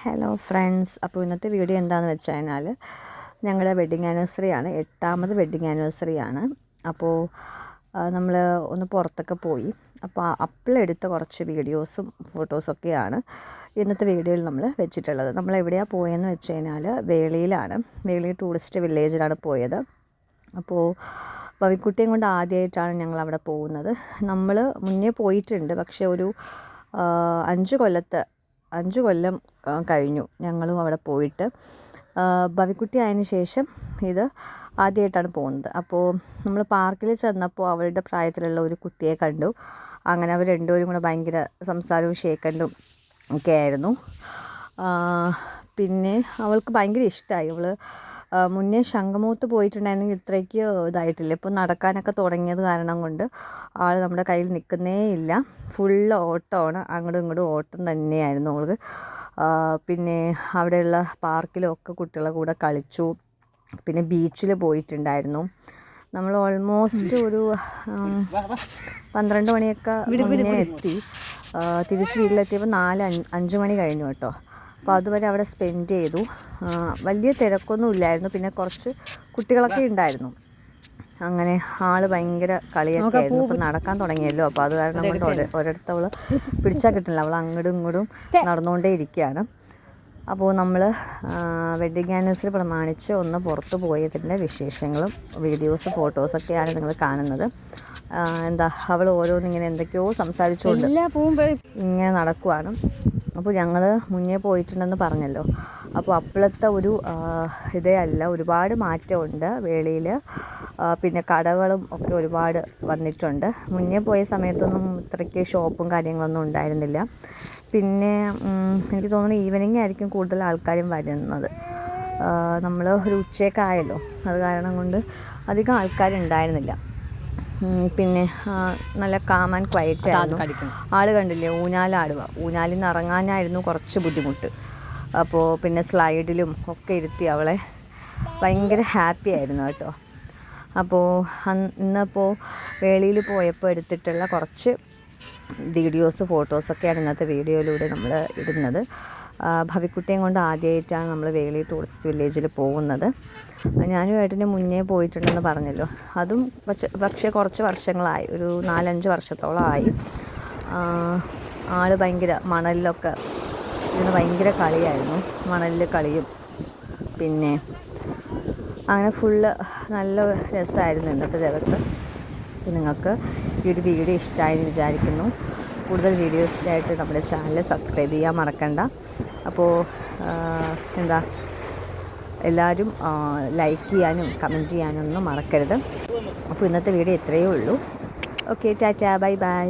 Hello friends, അപ്പോൾ ഇന്നത്തെ video എന്താണെന്ന് വെച്ച് കഴിഞ്ഞാൽ ഞങ്ങളുടെ വെഡ്ഡിങ് ആനിവേഴ്സറിയാണ്, 8ാമത് വെഡ്ഡിങ് ആനിവേഴ്സറിയാണ്. അപ്പോൾ നമ്മൾ ഒന്ന് പുറത്തൊക്കെ പോയി. അപ്പോൾ അപ്പോഴെടുത്ത കുറച്ച് വീഡിയോസും ഫോട്ടോസൊക്കെയാണ് ഇന്നത്തെ വീഡിയോയിൽ നമ്മൾ വെച്ചിട്ടുള്ളത്. നമ്മൾ എവിടെയാണ് പോയതെന്ന് വെച്ച് കഴിഞ്ഞാൽ വേളിയിലാണ്. വേളി ടൂറിസ്റ്റ് വില്ലേജിലാണ് പോയത്. അപ്പോൾ ഭവിക്കുട്ടിയും കൊണ്ട് ആദ്യമായിട്ടാണ് ഞങ്ങൾ അവിടെ പോകുന്നത്. നമ്മൾ മുന്നേ പോയിട്ടുണ്ട്, പക്ഷേ ഒരു 5 കൊല്ലം കഴിഞ്ഞു ഞങ്ങളും അവിടെ പോയിട്ട്. ഭവിക്കുട്ടി ആയതിനു ശേഷം ഇത് ആദ്യമായിട്ടാണ് പോകുന്നത്. അപ്പോൾ നമ്മൾ പാർക്കിൽ ചെന്നപ്പോൾ അവളുടെ പ്രായത്തിലുള്ള ഒരു കുട്ടിയെ കണ്ടു. അങ്ങനെ അവർ രണ്ടുപേരും കൂടെ ഭയങ്കര സംസാരവും ഷേക്കൻഡും ഒക്കെ ആയിരുന്നു. പിന്നെ അവൾക്ക് ഭയങ്കര ഇഷ്ടമായി. അവൾ മുന്നേ ശംഖുമുഖത്ത് പോയിട്ടുണ്ടായിരുന്നെങ്കിൽ ഇത്രയ്ക്ക് ഇതായിട്ടില്ല. ഇപ്പോൾ നടക്കാനൊക്കെ തുടങ്ങിയത് കാരണം കൊണ്ട് ആൾ നമ്മുടെ കയ്യിൽ നിൽക്കുന്നേ ഇല്ല. ഫുള്ള് ഓട്ടമാണ്, അങ്ങോട്ടും ഇങ്ങോട്ടും ഓട്ടം തന്നെയായിരുന്നു അവൾക്ക്. പിന്നെ അവിടെയുള്ള പാർക്കിലൊക്കെ കുട്ടികളുടെ കൂടെ കളിച്ചു. പിന്നെ ബീച്ചിൽ പോയിട്ടുണ്ടായിരുന്നു. നമ്മൾ ഓൾമോസ്റ്റ് ഒരു 12 മണിയൊക്കെ മുന്നേ എത്തി. തിരിച്ച് വീട്ടിലെത്തിയപ്പോൾ 4-5 മണി കഴിഞ്ഞു കേട്ടോ. അപ്പോൾ അതുവരെ അവിടെ സ്പെൻഡ് ചെയ്തു. വലിയ തിരക്കൊന്നും ഇല്ലായിരുന്നു. പിന്നെ കുറച്ച് കുട്ടികളൊക്കെ ഉണ്ടായിരുന്നു. അങ്ങനെ ആൾ ഭയങ്കര കളിയൊക്കെ ആയിരുന്നു. ഇപ്പോൾ നടക്കാൻ തുടങ്ങിയല്ലോ, അപ്പോൾ അത് കാരണം കൊണ്ട് ഒരിടത്ത് അവൾ പിടിച്ചാൽ കിട്ടില്ല. അവൾ അങ്ങോട്ടും ഇങ്ങോട്ടും നടന്നുകൊണ്ടേ ഇരിക്കുകയാണ്. അപ്പോൾ നമ്മൾ വെഡ്ഡിങ് ആനിവേഴ്സറി പ്രമാണിച്ച് ഒന്ന് പുറത്ത് പോയതിൻ്റെ വിശേഷങ്ങളും വീഡിയോസ് ഫോട്ടോസൊക്കെയാണ് നിങ്ങൾ കാണുന്നത്. എന്താ അവൾ ഓരോന്നിങ്ങനെ എന്തൊക്കെയോ സംസാരിച്ചുകൊണ്ട് ഇങ്ങനെ നടക്കുവാണ്. അപ്പോൾ ഞങ്ങൾ മുന്നേ പോയിട്ടുണ്ടെന്ന് പറഞ്ഞല്ലോ. അപ്പോൾ അപ്പോഴത്തെ ഒരു ഇതേ അല്ല, ഒരുപാട് മാറ്റമുണ്ട് വേളിയിൽ. പിന്നെ കടകളും ഒക്കെ ഒരുപാട് വന്നിട്ടുണ്ട്. മുന്നേ പോയ സമയത്തൊന്നും ഇത്രയ്ക്ക് ഷോപ്പും കാര്യങ്ങളൊന്നും ഉണ്ടായിരുന്നില്ല. പിന്നെ എനിക്ക് തോന്നുന്നു ഈവനിങ് ആയിരിക്കും കൂടുതൽ ആൾക്കാരും വരുന്നത്. നമ്മൾ ഒരു ഉച്ചയൊക്കെ ആയല്ലോ, അത് കാരണം കൊണ്ട് അധികം ആൾക്കാരുണ്ടായിരുന്നില്ല. പിന്നെ നല്ല കാം ആൻഡ് ക്വയറ്റ് ആയിരുന്നു. ആൾ കണ്ടില്ലേ, ഊഞ്ഞാലാടുക. ഊഞ്ഞാലിൽ നിന്ന് ഇറങ്ങാനായിരുന്നു കുറച്ച് ബുദ്ധിമുട്ട്. അപ്പോൾ പിന്നെ സ്ലൈഡിലും ഒക്കെ ഇരുത്തി അവളെ ഭയങ്കര ഹാപ്പി ആയിരുന്നു കേട്ടോ. അപ്പോൾ ഇന്നിപ്പോൾ വേളിയിൽ പോയപ്പോൾ എടുത്തിട്ടുള്ള കുറച്ച് വീഡിയോസ് ഫോട്ടോസൊക്കെയാണ് ഇന്നത്തെ വീഡിയോയിലൂടെ നമ്മൾ ഇടുന്നത്. ഭവിക്കുട്ടിയും കൊണ്ട് ആദ്യമായിട്ടാണ് നമ്മൾ വേളി ടൂറിസ്റ്റ് വില്ലേജിൽ പോകുന്നത്. ഞാനും ഏട്ടന് മുന്നേ പോയിട്ടുണ്ടെന്ന് പറഞ്ഞല്ലോ. അതും പക്ഷേ കുറച്ച് വർഷങ്ങളായി, ഒരു 4-5 വർഷത്തോളമായി. ആൾ ഭയങ്കര മണലിലൊക്കെ ഇതിന് ഭയങ്കര കളിയായിരുന്നു. മണലിൽ കളിയും പിന്നെ അങ്ങനെ ഫുള്ള് നല്ല രസമായിരുന്നു ഇന്നത്തെ ദിവസം. നിങ്ങൾക്ക് ഈ ഒരു വീഡിയോ ഇഷ്ടമായെന്ന് വിചാരിക്കുന്നു. കൂടുതൽ വീഡിയോസിനായിട്ട് നമ്മുടെ ചാനൽ സബ്സ്ക്രൈബ് ചെയ്യാൻ മറക്കണ്ട. അപ്പോൾ എല്ലാവരും ലൈക്ക് ചെയ്യാനും കമൻറ്റ് ചെയ്യാനും ഒന്നും മറക്കരുത്. അപ്പോൾ ഇന്നത്തെ വീഡിയോ ഇത്രയേ ഉള്ളൂ. Okay, Tata, bye bye.